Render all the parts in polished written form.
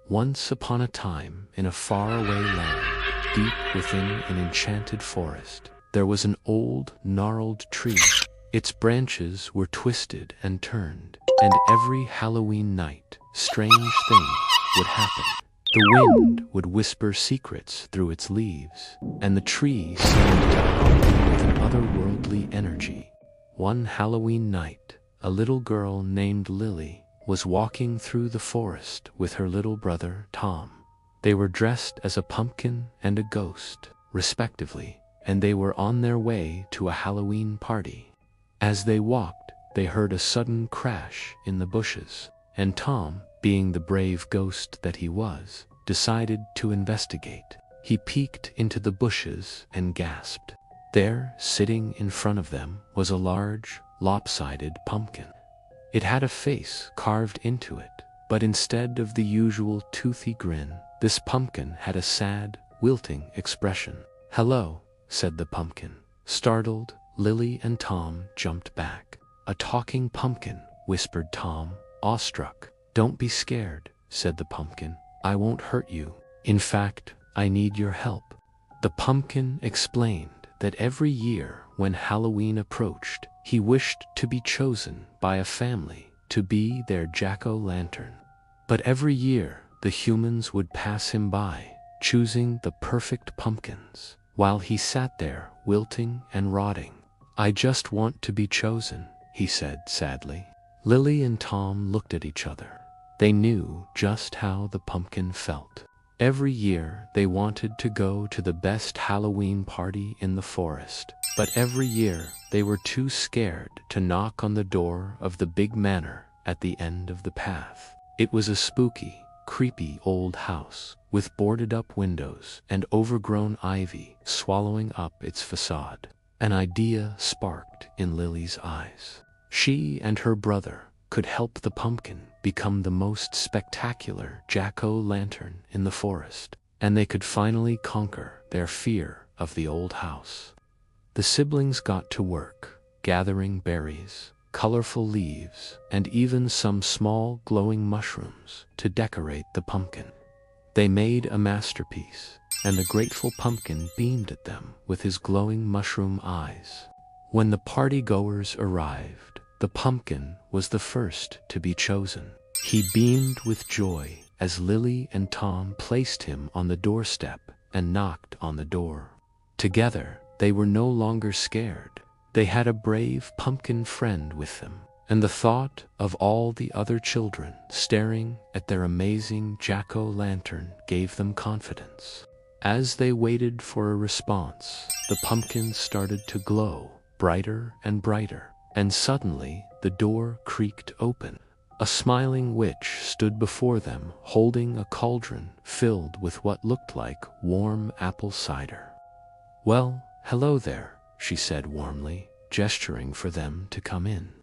Once upon a time, in a faraway land, deep within an enchanted forest, there was an old, gnarled tree. Its branches were twisted and turned, and every Halloween night, strange things would happen. The wind would whisper secrets through its leaves, and the tree seemed to hum with an otherworldly energy. One Halloween night, a little girl named Lily was walking through the forest with her little brother Tom. They were dressed as a pumpkin and a ghost, respectively, and they were on their way to a Halloween party. As they walked, they heard a sudden crash in the bushes, and Tom, being the brave ghost that he was, decided to investigate. He peeked into the bushes and gasped. There, sitting in front of them, was a large, lopsided pumpkin. It had a face carved into it, but instead of the usual toothy grin, this pumpkin had a sad, wilting expression. "Hello," said the pumpkin. Startled, Lily and Tom jumped back. "A talking pumpkin," whispered Tom, awestruck. "Don't be scared," said the pumpkin. "I won't hurt you. In fact, I need your help." The pumpkin explained that every year when Halloween approached, he wished to be chosen by a family to be their jack-o'-lantern. But every year, the humans would pass him by, choosing the perfect pumpkins, while he sat there wilting and rotting. "I just want to be chosen," he said sadly. Lily and Tom looked at each other. They knew just how the pumpkin felt. Every year they wanted to go to the best Halloween party in the forest, but every year they were too scared to knock on the door of the big manor at the end of the path. It was a spooky, creepy old house with boarded-up windows and overgrown ivy swallowing up its facade. An idea sparked in Lily's eyes. She and her brother could help the pumpkin become the most spectacular jack-o'-lantern in the forest, and they could finally conquer their fear of the old house. The siblings got to work, gathering berries, colorful leaves, and even some small glowing mushrooms to decorate the pumpkin. They made a masterpiece, and the grateful pumpkin beamed at them with his glowing mushroom eyes. When the party-goers arrived, the pumpkin was the first to be chosen. He beamed with joy as Lily and Tom placed him on the doorstep and knocked on the door. Together, they were no longer scared. They had a brave pumpkin friend with them, and the thought of all the other children staring at their amazing jack-o'-lantern gave them confidence. As they waited for a response, the pumpkin started to glow, brighter and brighter, and suddenly the door creaked open. A smiling witch stood before them, holding a cauldron filled with what looked like warm apple cider. "Well, hello there," she said warmly, gesturing for them to come in.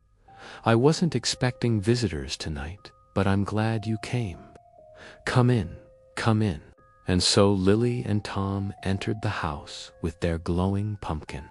"I wasn't expecting visitors tonight, but I'm glad you came. Come in, come in." And so Lily and Tom entered the house with their glowing pumpkin.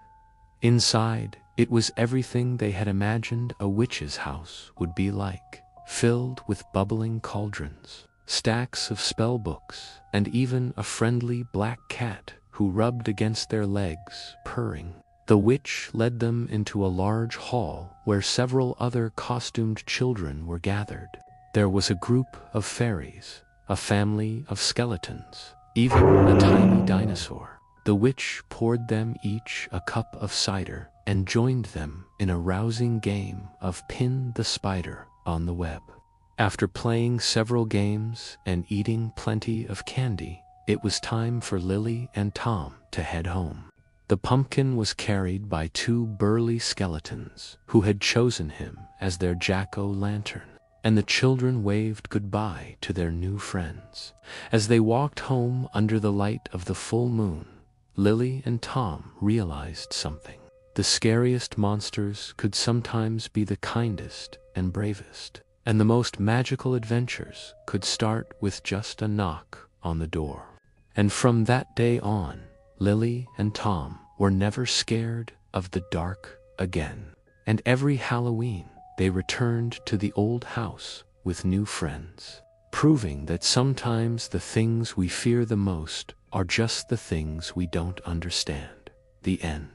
Inside, it was everything they had imagined a witch's house would be like, filled with bubbling cauldrons, stacks of spell books, and even a friendly black cat who rubbed against their legs, purring. The witch led them into a large hall where several other costumed children were gathered. There was a group of fairies, a family of skeletons, even a tiny dinosaur. The witch poured them each a cup of cider and joined them in a rousing game of Pin the Spider on the web. After playing several games and eating plenty of candy, it was time for Lily and Tom to head home. The pumpkin was carried by two burly skeletons who had chosen him as their jack-o'-lantern, and the children waved goodbye to their new friends. As they walked home under the light of the full moon, Lily and Tom realized something. The scariest monsters could sometimes be the kindest and bravest, and the most magical adventures could start with just a knock on the door. And from that day on, Lily and Tom were never scared of the dark again. And every Halloween, they returned to the old house with new friends. proving that sometimes the things we fear the most are just the things we don't understand. The end.